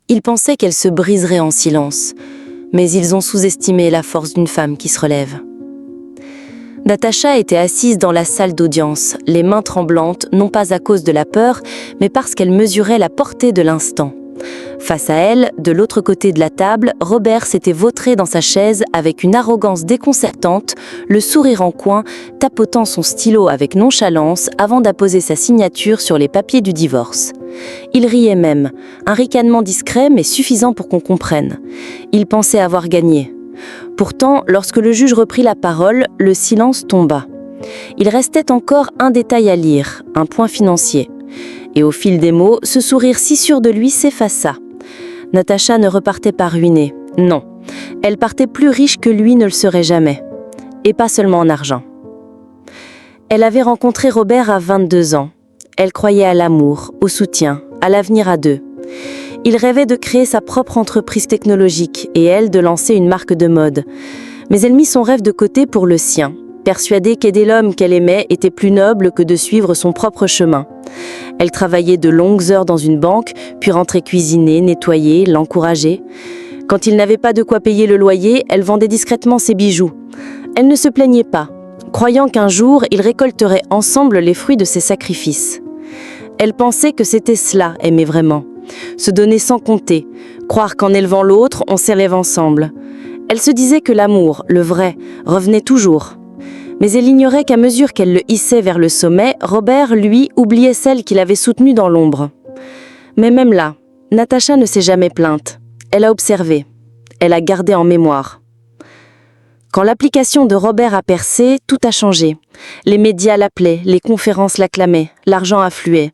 Ils pensaient qu'elle se briserait en silence, mais ils ont sous-estimé la force d'une femme qui se relève. Natacha était assise dans la salle d'audience, les mains tremblantes, non pas à cause de la peur, mais parce qu'elle mesurait la portée de l'instant. Face à elle, de l'autre côté de la table, Robert s'était vautré dans sa chaise avec une arrogance déconcertante, le sourire en coin, tapotant son stylo avec nonchalance avant d'apposer sa signature sur les papiers du divorce. Il riait même, un ricanement discret mais suffisant pour qu'on comprenne. Il pensait avoir gagné. Pourtant, lorsque le juge reprit la parole, le silence tomba. Il restait encore un détail à lire, un point financier. Et au fil des mots, ce sourire si sûr de lui s'effaça. Natacha ne repartait pas ruinée, non. Elle partait plus riche que lui ne le serait jamais. Et pas seulement en argent. Elle avait rencontré Robert à 22 ans. Elle croyait à l'amour, au soutien, à l'avenir à deux. Il rêvait de créer sa propre entreprise technologique et elle de lancer une marque de mode. Mais elle mit son rêve de côté pour le sien, persuadée qu'aider l'homme qu'elle aimait était plus noble que de suivre son propre chemin. Elle travaillait de longues heures dans une banque, puis rentrait cuisiner, nettoyer, l'encourager. Quand il n'avait pas de quoi payer le loyer, elle vendait discrètement ses bijoux. Elle ne se plaignait pas, croyant qu'un jour, ils récolteraient ensemble les fruits de ses sacrifices. Elle pensait que c'était cela, aimer vraiment. Se donner sans compter, croire qu'en élevant l'autre, on s'élève ensemble. Elle se disait que l'amour, le vrai, revenait toujours. Mais elle ignorait qu'à mesure qu'elle le hissait vers le sommet, Robert, lui, oubliait celle qu'il avait soutenue dans l'ombre. Mais même là, Natacha ne s'est jamais plainte. Elle a observé. Elle a gardé en mémoire. Quand l'application de Robert a percé, tout a changé. Les médias l'appelaient, les conférences l'acclamaient, l'argent affluait.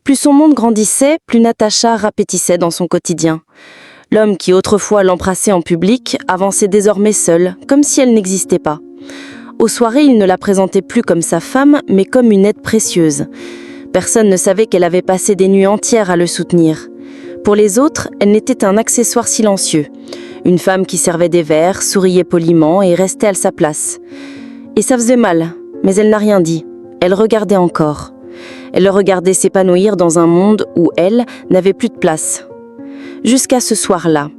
Plus son monde grandissait, plus Natacha rapétissait dans son quotidien. L'homme qui autrefois l'embrassait en public avançait désormais seul, comme si elle n'existait pas. Aux soirées, il ne la présentait plus comme sa femme, mais comme une aide précieuse. Personne ne savait qu'elle avait passé des nuits entières à le soutenir. Pour les autres, elle n'était un accessoire silencieux. Une femme qui servait des verres, souriait poliment et restait à sa place. Et ça faisait mal, mais elle n'a rien dit. Elle regardait encore. Elle le regardait s'épanouir dans un monde où elle n'avait plus de place. Jusqu'à ce soir-là.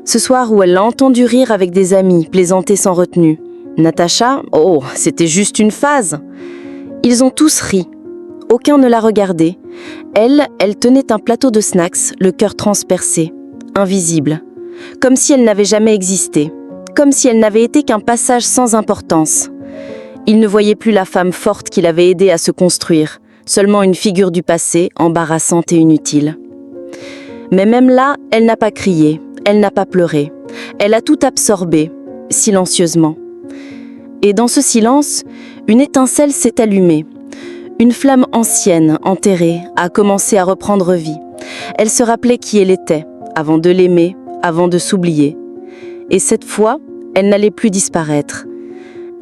Ce soir où elle l'a entendu rire avec des amis, plaisanter sans retenue. Natacha, oh, c'était juste une phase. Ils ont tous ri. Aucun ne la regardait. Elle tenait un plateau de snacks, le cœur transpercé, invisible. Comme si elle n'avait jamais existé. Comme si elle n'avait été qu'un passage sans importance. Il ne voyait plus la femme forte qu'il avait aidée à se construire, seulement une figure du passé, embarrassante et inutile. Mais même là, elle n'a pas crié, elle n'a pas pleuré. Elle a tout absorbé, silencieusement. Et dans ce silence, une étincelle s'est allumée. Une flamme ancienne, enterrée, a commencé à reprendre vie. Elle se rappelait qui elle était, avant de l'aimer, avant de s'oublier. Et cette fois, elle n'allait plus disparaître.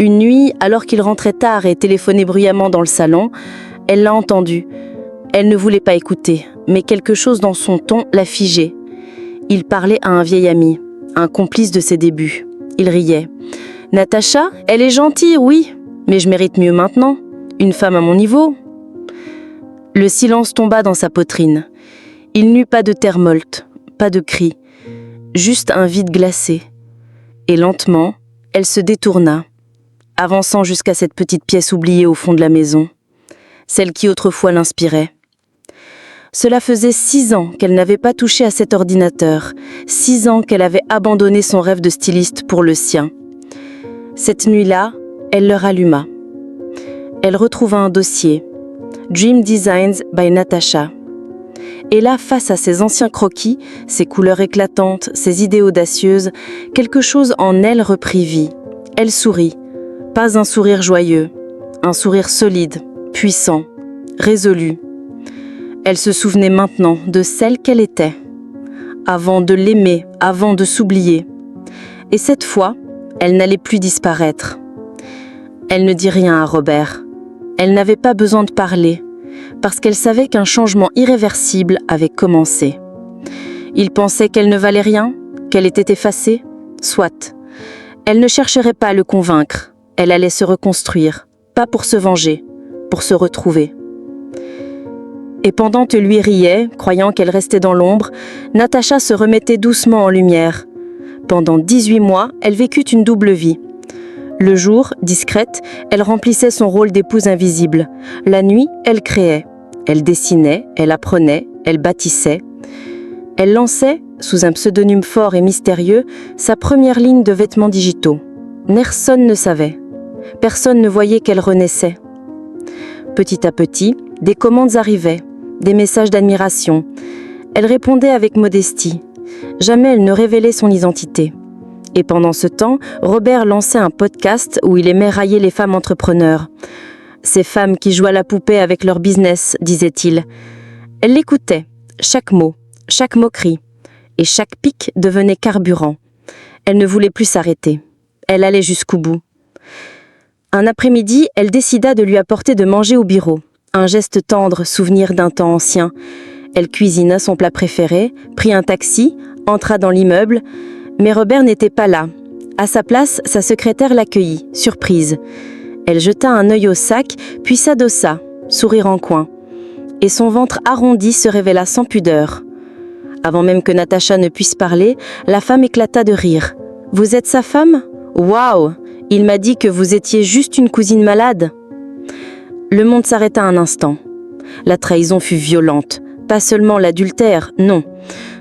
Une nuit, alors qu'il rentrait tard et téléphonait bruyamment dans le salon, elle l'a entendu. Elle ne voulait pas écouter, mais quelque chose dans son ton l'a figé. Il parlait à un vieil ami, un complice de ses débuts. Il riait. « Natacha, elle est gentille, oui, mais je mérite mieux maintenant. Une femme à mon niveau. » Le silence tomba dans sa poitrine. Il n'eut pas de terre-molte, pas de cri, juste un vide glacé. Et lentement, elle se détourna, avançant jusqu'à cette petite pièce oubliée au fond de la maison, celle qui autrefois l'inspirait. Cela faisait 6 ans qu'elle n'avait pas touché à cet ordinateur, 6 ans qu'elle avait abandonné son rêve de styliste pour le sien. Cette nuit-là, elle le ralluma. Elle retrouva un dossier, Dream Designs by Natacha. Et là, face à ses anciens croquis, ses couleurs éclatantes, ses idées audacieuses, quelque chose en elle reprit vie. Elle sourit, pas un sourire joyeux, un sourire solide, puissant, résolu. Elle se souvenait maintenant de celle qu'elle était, avant de l'aimer, avant de s'oublier. Et cette fois, elle n'allait plus disparaître. Elle ne dit rien à Robert. Elle n'avait pas besoin de parler, parce qu'elle savait qu'un changement irréversible avait commencé. Il pensait qu'elle ne valait rien, qu'elle était effacée, soit. Elle ne chercherait pas à le convaincre. Elle allait se reconstruire, pas pour se venger, pour se retrouver. Et pendant que lui riait, croyant qu'elle restait dans l'ombre, Natacha se remettait doucement en lumière. Pendant 18 mois, elle vécut une double vie. Le jour, discrète, elle remplissait son rôle d'épouse invisible. La nuit, elle créait. Elle dessinait, elle apprenait, elle bâtissait. Elle lançait, sous un pseudonyme fort et mystérieux, sa première ligne de vêtements digitaux. Personne ne savait. Personne ne voyait qu'elle renaissait. Petit à petit, des commandes arrivaient, des messages d'admiration. Elle répondait avec modestie. Jamais elle ne révélait son identité. Et pendant ce temps, Robert lançait un podcast où il aimait railler les femmes entrepreneurs. Ces femmes qui jouent à la poupée avec leur business, disait-il. Elle l'écoutait, chaque mot, chaque moquerie, et chaque pic devenait carburant. Elle ne voulait plus s'arrêter. Elle allait jusqu'au bout. Un après-midi, elle décida de lui apporter de manger au bureau. Un geste tendre, souvenir d'un temps ancien. Elle cuisina son plat préféré, prit un taxi, entra dans l'immeuble, mais Robert n'était pas là. À sa place, sa secrétaire l'accueillit, surprise. Elle jeta un œil au sac, puis s'adossa, sourire en coin. Et son ventre arrondi se révéla sans pudeur. Avant même que Natacha ne puisse parler, la femme éclata de rire. « Vous êtes sa femme ? Waouh ! Il m'a dit que vous étiez juste une cousine malade. » Le monde s'arrêta un instant. La trahison fut violente. Pas seulement l'adultère, non.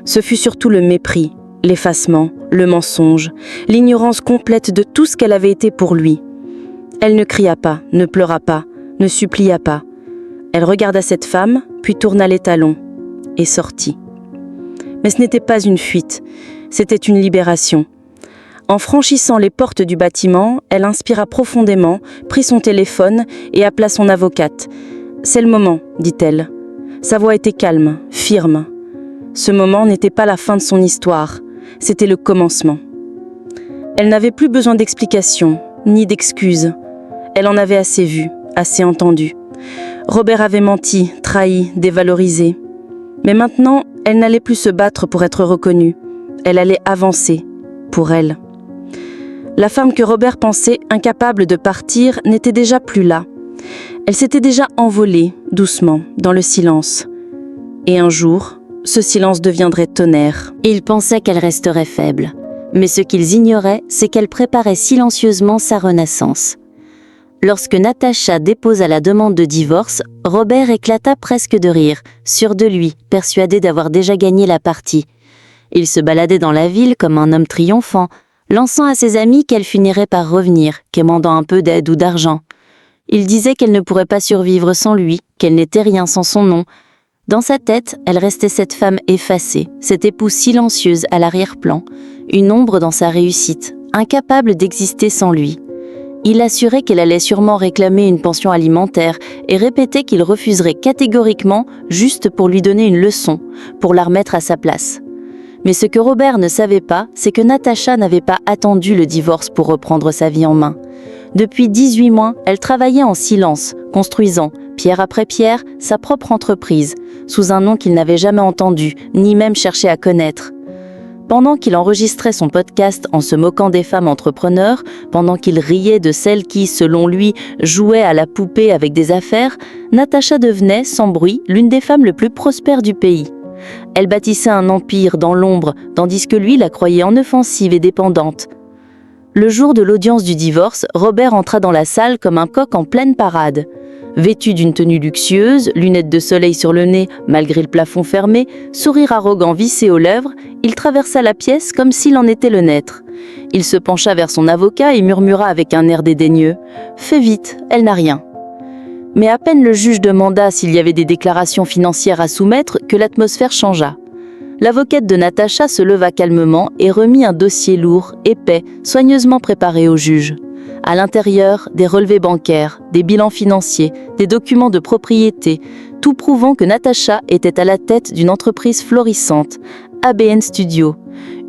Ce fut surtout le mépris, l'effacement, le mensonge, l'ignorance complète de tout ce qu'elle avait été pour lui. Elle ne cria pas, ne pleura pas, ne supplia pas. Elle regarda cette femme, puis tourna les talons et sortit. Mais ce n'était pas une fuite, c'était une libération. En franchissant les portes du bâtiment, elle inspira profondément, prit son téléphone et appela son avocate. « C'est le moment », dit-elle. Sa voix était calme, firme. Ce moment n'était pas la fin de son histoire, c'était le commencement. Elle n'avait plus besoin d'explications, ni d'excuses. Elle en avait assez vu, assez entendu. Robert avait menti, trahi, dévalorisé. Mais maintenant, elle n'allait plus se battre pour être reconnue. Elle allait avancer, pour elle. La femme que Robert pensait incapable de partir n'était déjà plus là. Elle s'était déjà envolée, doucement, dans le silence. Et un jour, ce silence deviendrait tonnerre. Ils pensaient qu'elle resterait faible. Mais ce qu'ils ignoraient, c'est qu'elle préparait silencieusement sa renaissance. Lorsque Natacha déposa la demande de divorce, Robert éclata presque de rire, sûr de lui, persuadé d'avoir déjà gagné la partie. Il se baladait dans la ville comme un homme triomphant, lançant à ses amis qu'elle finirait par revenir, quémandant un peu d'aide ou d'argent. Il disait qu'elle ne pourrait pas survivre sans lui, qu'elle n'était rien sans son nom. Dans sa tête, elle restait cette femme effacée, cette épouse silencieuse à l'arrière-plan, une ombre dans sa réussite, incapable d'exister sans lui. Il assurait qu'elle allait sûrement réclamer une pension alimentaire et répétait qu'il refuserait catégoriquement juste pour lui donner une leçon, pour la remettre à sa place. Mais ce que Robert ne savait pas, c'est que Natacha n'avait pas attendu le divorce pour reprendre sa vie en main. Depuis 18 mois, elle travaillait en silence, construisant, pierre après pierre, sa propre entreprise, sous un nom qu'il n'avait jamais entendu, ni même cherché à connaître. Pendant qu'il enregistrait son podcast en se moquant des femmes entrepreneurs, pendant qu'il riait de celles qui, selon lui, jouaient à la poupée avec des affaires, Natacha devenait, sans bruit, l'une des femmes les plus prospères du pays. Elle bâtissait un empire dans l'ombre, tandis que lui la croyait en offensive et dépendante. Le jour de l'audience du divorce, Robert entra dans la salle comme un coq en pleine parade. Vêtu d'une tenue luxueuse, lunettes de soleil sur le nez malgré le plafond fermé, sourire arrogant vissé aux lèvres, il traversa la pièce comme s'il en était le maître. Il se pencha vers son avocat et murmura avec un air dédaigneux « Fais vite, elle n'a rien ». Mais à peine le juge demanda s'il y avait des déclarations financières à soumettre que l'atmosphère changea. L'avocate de Natacha se leva calmement et remit un dossier lourd, épais, soigneusement préparé au juge. À l'intérieur, des relevés bancaires, des bilans financiers, des documents de propriété, tout prouvant que Natacha était à la tête d'une entreprise florissante, ABN Studio,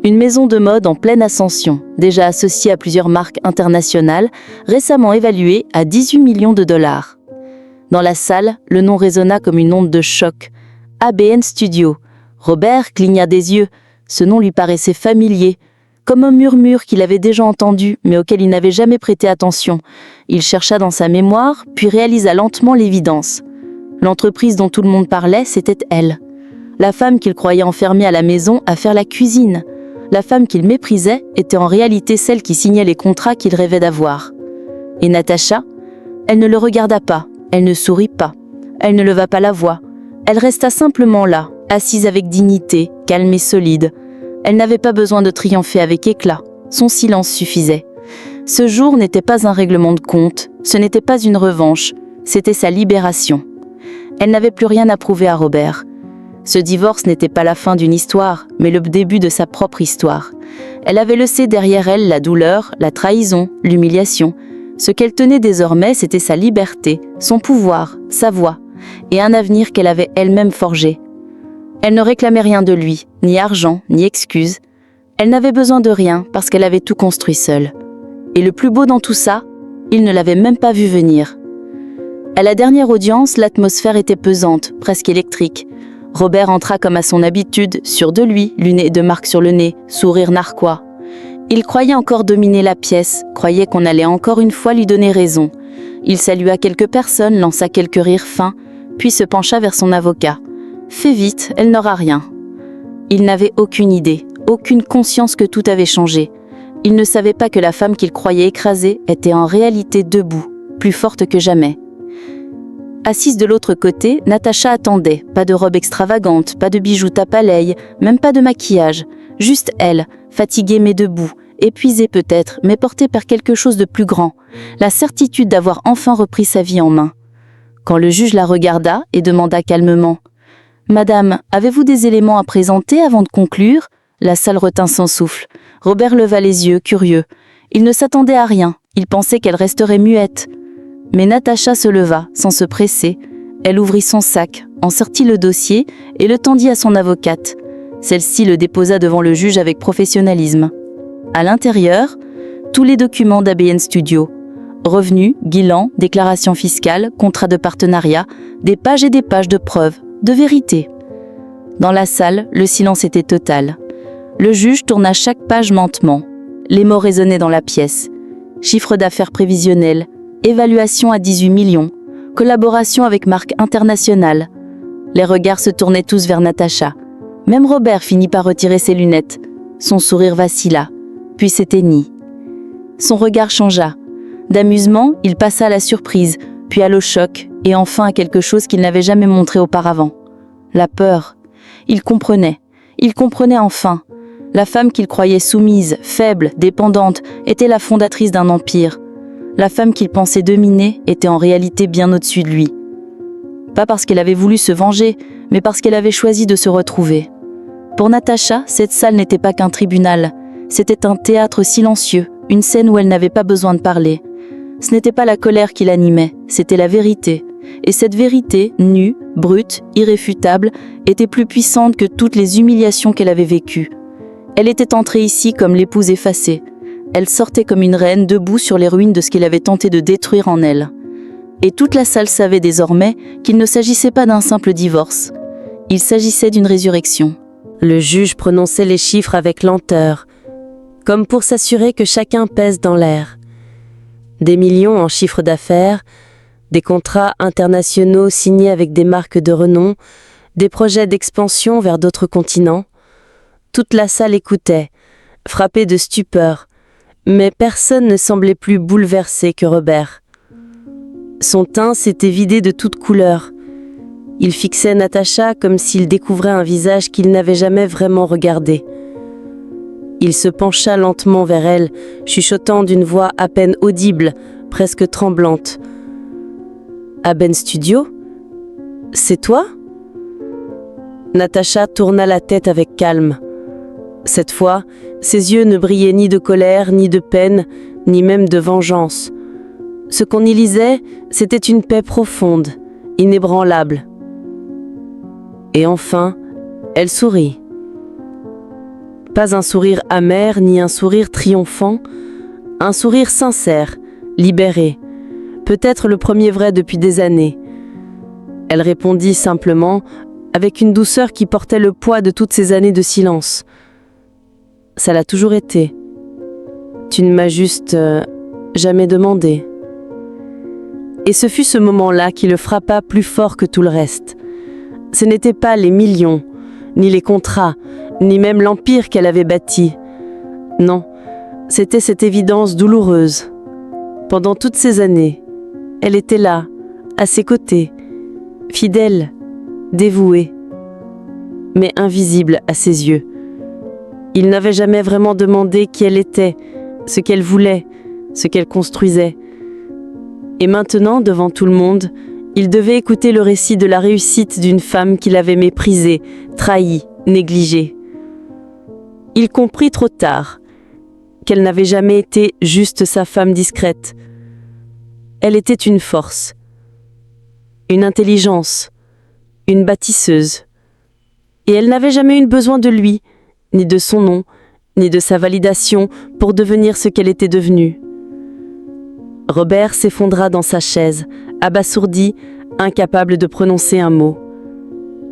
une maison de mode en pleine ascension, déjà associée à plusieurs marques internationales, récemment évaluée à 18 millions de dollars. Dans la salle, le nom résonna comme une onde de choc. ABN Studio. Robert cligna des yeux. Ce nom lui paraissait familier, comme un murmure qu'il avait déjà entendu, mais auquel il n'avait jamais prêté attention. Il chercha dans sa mémoire, puis réalisa lentement l'évidence. L'entreprise dont tout le monde parlait, c'était elle. La femme qu'il croyait enfermée à la maison à faire la cuisine. La femme qu'il méprisait était en réalité celle qui signait les contrats qu'il rêvait d'avoir. Et Natacha, elle ne le regarda pas, elle ne sourit pas, elle ne leva pas la voix. Elle resta simplement là, assise avec dignité, calme et solide. Elle n'avait pas besoin de triompher avec éclat, son silence suffisait. Ce jour n'était pas un règlement de compte, ce n'était pas une revanche, c'était sa libération. Elle n'avait plus rien à prouver à Robert. Ce divorce n'était pas la fin d'une histoire, mais le début de sa propre histoire. Elle avait laissé derrière elle la douleur, la trahison, l'humiliation. Ce qu'elle tenait désormais, c'était sa liberté, son pouvoir, sa voix, et un avenir qu'elle avait elle-même forgé. Elle ne réclamait rien de lui, ni argent, ni excuses. Elle n'avait besoin de rien parce qu'elle avait tout construit seule. Et le plus beau dans tout ça, il ne l'avait même pas vu venir. À la dernière audience, l'atmosphère était pesante, presque électrique. Robert entra comme à son habitude, sûr de lui, lunettes de marque sur le nez, sourire narquois. Il croyait encore dominer la pièce, croyait qu'on allait encore une fois lui donner raison. Il salua quelques personnes, lança quelques rires fins, puis se pencha vers son avocat. « Fais vite, elle n'aura rien. » Il n'avait aucune idée, aucune conscience que tout avait changé. Il ne savait pas que la femme qu'il croyait écrasée était en réalité debout, plus forte que jamais. Assise de l'autre côté, Natacha attendait. Pas de robe extravagante, pas de bijoux tape-à-l'œil, même pas de maquillage. Juste elle, fatiguée mais debout, épuisée peut-être, mais portée par quelque chose de plus grand. La certitude d'avoir enfin repris sa vie en main. Quand le juge la regarda et demanda calmement « Madame, avez-vous des éléments à présenter avant de conclure ?» La salle retint son souffle. Robert leva les yeux, curieux. Il ne s'attendait à rien, il pensait qu'elle resterait muette. Mais Natacha se leva, sans se presser. Elle ouvrit son sac, en sortit le dossier et le tendit à son avocate. Celle-ci le déposa devant le juge avec professionnalisme. À l'intérieur, tous les documents d'ABN Studio. Revenus, bilan, déclaration fiscale, contrat de partenariat, des pages et des pages de preuves, de vérité. Dans la salle, le silence était total. Le juge tourna chaque page lentement. Les mots résonnaient dans la pièce. Chiffre d'affaires prévisionnel, évaluation à 18 millions, collaboration avec marque internationale. Les regards se tournaient tous vers Natacha. Même Robert finit par retirer ses lunettes. Son sourire vacilla, puis s'éteignit. Son regard changea. D'amusement, il passa à la surprise, puis à l'au choc, et enfin à quelque chose qu'il n'avait jamais montré auparavant. La peur. Il comprenait enfin. La femme qu'il croyait soumise, faible, dépendante, était la fondatrice d'un empire. La femme qu'il pensait dominer était en réalité bien au-dessus de lui. Pas parce qu'elle avait voulu se venger, mais parce qu'elle avait choisi de se retrouver. Pour Natacha, cette salle n'était pas qu'un tribunal. C'était un théâtre silencieux, une scène où elle n'avait pas besoin de parler. Ce n'était pas la colère qui l'animait, c'était la vérité. Et cette vérité, nue, brute, irréfutable, était plus puissante que toutes les humiliations qu'elle avait vécues. Elle était entrée ici comme l'épouse effacée. Elle sortait comme une reine debout sur les ruines de ce qu'il avait tenté de détruire en elle. Et toute la salle savait désormais qu'il ne s'agissait pas d'un simple divorce. Il s'agissait d'une résurrection. Le juge prononçait les chiffres avec lenteur, comme pour s'assurer que chacun pèse dans l'air. Des millions en chiffre d'affaires, des contrats internationaux signés avec des marques de renom, des projets d'expansion vers d'autres continents. Toute la salle écoutait, frappée de stupeur, mais personne ne semblait plus bouleversé que Robert. Son teint s'était vidé de toute couleur. Il fixait Natacha comme s'il découvrait un visage qu'il n'avait jamais vraiment regardé. Il se pencha lentement vers elle, chuchotant d'une voix à peine audible, presque tremblante. « ABN Studio ? C'est toi ?» Natacha tourna la tête avec calme. Cette fois, ses yeux ne brillaient ni de colère, ni de peine, ni même de vengeance. Ce qu'on y lisait, c'était une paix profonde, inébranlable. Et enfin, elle sourit. Pas un sourire amer, ni un sourire triomphant, un sourire sincère, libéré, peut-être le premier vrai depuis des années. Elle répondit simplement, avec une douceur qui portait le poids de toutes ces années de silence. Ça l'a toujours été. Tu ne m'as juste jamais demandé. Et ce fut ce moment-là qui le frappa plus fort que tout le reste. Ce n'étaient pas les millions, ni les contrats, ni même l'empire qu'elle avait bâti. Non, c'était cette évidence douloureuse. Pendant toutes ces années, elle était là, à ses côtés, fidèle, dévouée, mais invisible à ses yeux. Il n'avait jamais vraiment demandé qui elle était, ce qu'elle voulait, ce qu'elle construisait. Et maintenant, devant tout le monde, il devait écouter le récit de la réussite d'une femme qu'il avait méprisée, trahie, négligée. Il comprit trop tard qu'elle n'avait jamais été juste sa femme discrète. Elle était une force, une intelligence, une bâtisseuse. Et elle n'avait jamais eu besoin de lui, ni de son nom, ni de sa validation pour devenir ce qu'elle était devenue. Robert s'effondra dans sa chaise, abasourdi, incapable de prononcer un mot.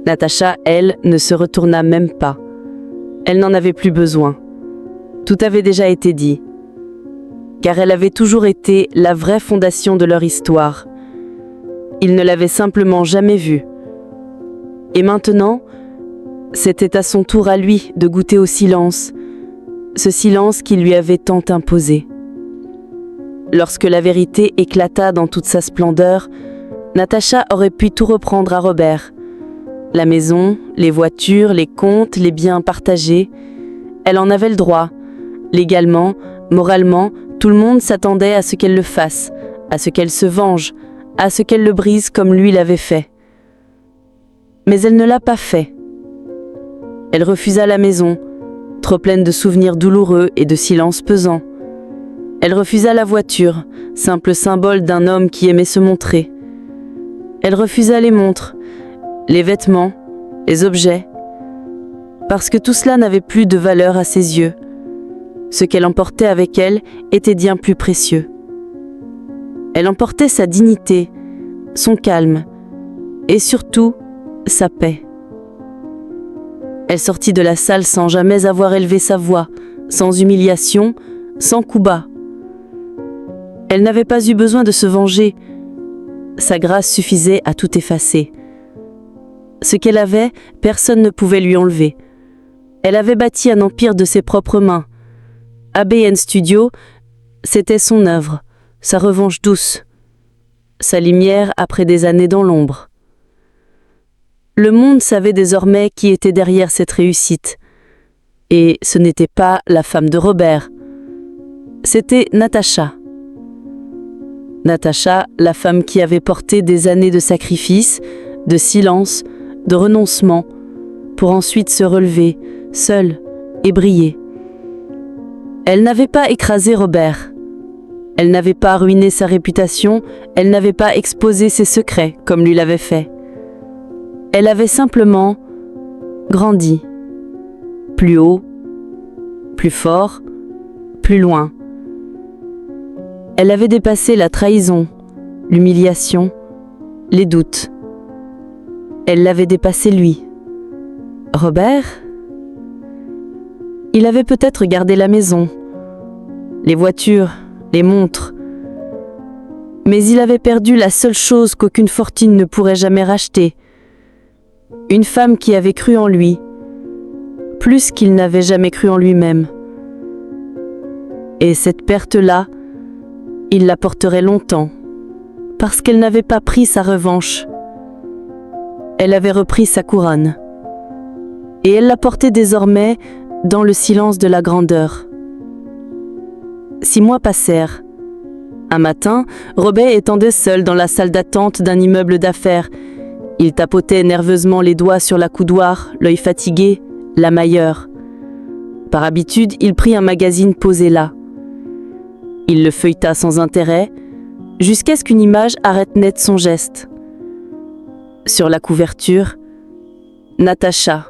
Natacha, elle, ne se retourna même pas. Elle n'en avait plus besoin. Tout avait déjà été dit. Car elle avait toujours été la vraie fondation de leur histoire. Il ne l'avait simplement jamais vue. Et maintenant, c'était à son tour à lui de goûter au silence, ce silence qui lui avait tant imposé. Lorsque la vérité éclata dans toute sa splendeur, Natacha aurait pu tout reprendre à Robert. La maison, les voitures, les comptes, les biens partagés. Elle en avait le droit. Légalement, moralement, tout le monde s'attendait à ce qu'elle le fasse, à ce qu'elle se venge, à ce qu'elle le brise comme lui l'avait fait. Mais elle ne l'a pas fait. Elle refusa la maison, trop pleine de souvenirs douloureux et de silences pesants. Elle refusa la voiture, simple symbole d'un homme qui aimait se montrer. Elle refusa les montres, les vêtements, les objets, parce que tout cela n'avait plus de valeur à ses yeux. Ce qu'elle emportait avec elle était bien plus précieux. Elle emportait sa dignité, son calme, et surtout, sa paix. Elle sortit de la salle sans jamais avoir élevé sa voix, sans humiliation, sans coup bas. Elle n'avait pas eu besoin de se venger. Sa grâce suffisait à tout effacer. Ce qu'elle avait, personne ne pouvait lui enlever. Elle avait bâti un empire de ses propres mains. ABN Studio, c'était son œuvre, sa revanche douce, sa lumière après des années dans l'ombre. Le monde savait désormais qui était derrière cette réussite. Et ce n'était pas la femme de Robert. C'était Natacha. Natacha, la femme qui avait porté des années de sacrifice, de silence, de renoncement, pour ensuite se relever, seule, et briller. Elle n'avait pas écrasé Robert. Elle n'avait pas ruiné sa réputation, elle n'avait pas exposé ses secrets comme lui l'avait fait. Elle avait simplement grandi. Plus haut, plus fort, plus loin. Elle avait dépassé la trahison, l'humiliation, les doutes. Elle l'avait dépassé lui. Robert? Il avait peut-être gardé la maison, les voitures, les montres. Mais il avait perdu la seule chose qu'aucune fortune ne pourrait jamais racheter. Une femme qui avait cru en lui, plus qu'il n'avait jamais cru en lui-même. Et cette perte-là, il la porterait longtemps, parce qu'elle n'avait pas pris sa revanche. Elle avait repris sa couronne. Et elle la portait désormais dans le silence de la grandeur. 6 mois passèrent. Un matin, Robert étendait seul dans la salle d'attente d'un immeuble d'affaires. Il tapotait nerveusement les doigts sur la coudoir, l'œil fatigué, la mailleur. Par habitude, il prit un magazine posé là. Il le feuilleta sans intérêt, jusqu'à ce qu'une image arrête net son geste. Sur la couverture, Natacha,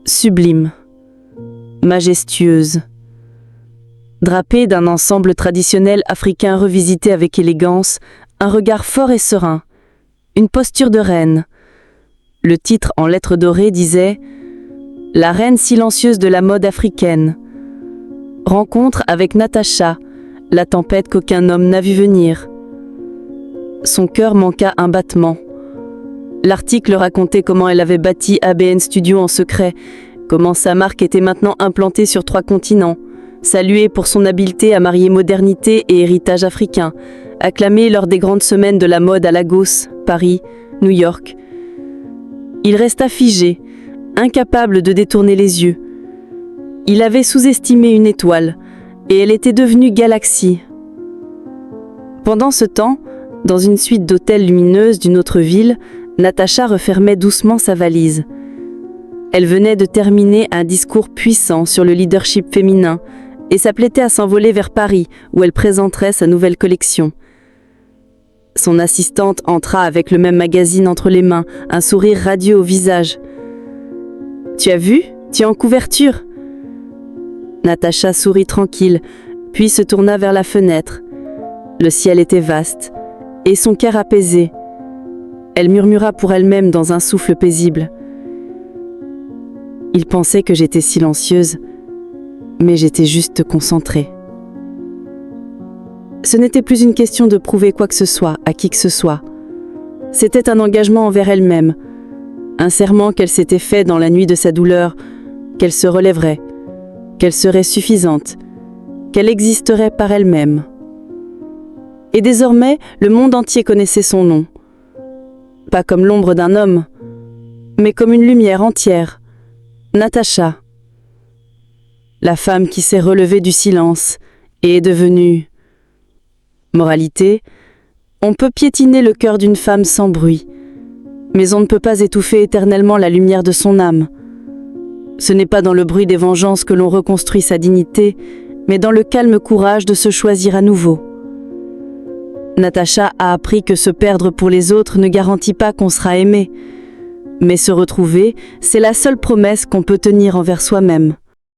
sublime, majestueuse, drapée d'un ensemble traditionnel africain revisité avec élégance, un regard fort et serein, une posture de reine. Le titre en lettres dorées disait « La reine silencieuse de la mode africaine. Rencontre avec Natacha, la tempête qu'aucun homme n'a vu venir. » son cœur manqua un battement. L'article racontait comment elle avait bâti ABN Studio en secret, comment sa marque était maintenant implantée sur 3 continents, saluée pour son habileté à marier modernité et héritage africain, acclamée lors des grandes semaines de la mode à Lagos, Paris, New York. Il resta figé, incapable de détourner les yeux. Il avait sous-estimé une étoile, et elle était devenue galaxie. Pendant ce temps, dans une suite d'hôtels lumineuses d'une autre ville, Natacha refermait doucement sa valise. Elle venait de terminer un discours puissant sur le leadership féminin et s'apprêtait à s'envoler vers Paris, où elle présenterait sa nouvelle collection. Son assistante entra avec le même magazine entre les mains, un sourire radieux au visage. « Tu as vu ? Tu es en couverture !» Natacha sourit tranquille, puis se tourna vers la fenêtre. Le ciel était vaste, et son cœur apaisé. Elle murmura pour elle-même dans un souffle paisible. Il pensait que j'étais silencieuse, mais j'étais juste concentrée. Ce n'était plus une question de prouver quoi que ce soit à qui que ce soit. C'était un engagement envers elle-même, un serment qu'elle s'était fait dans la nuit de sa douleur, qu'elle se relèverait, qu'elle serait suffisante, qu'elle existerait par elle-même. Et désormais, le monde entier connaissait son nom. Pas comme l'ombre d'un homme, mais comme une lumière entière. Natacha. La femme qui s'est relevée du silence et est devenue... Moralité, on peut piétiner le cœur d'une femme sans bruit, mais on ne peut pas étouffer éternellement la lumière de son âme. Ce n'est pas dans le bruit des vengeances que l'on reconstruit sa dignité, mais dans le calme courage de se choisir à nouveau. Natacha a appris que se perdre pour les autres ne garantit pas qu'on sera aimé, mais se retrouver, c'est la seule promesse qu'on peut tenir envers soi-même.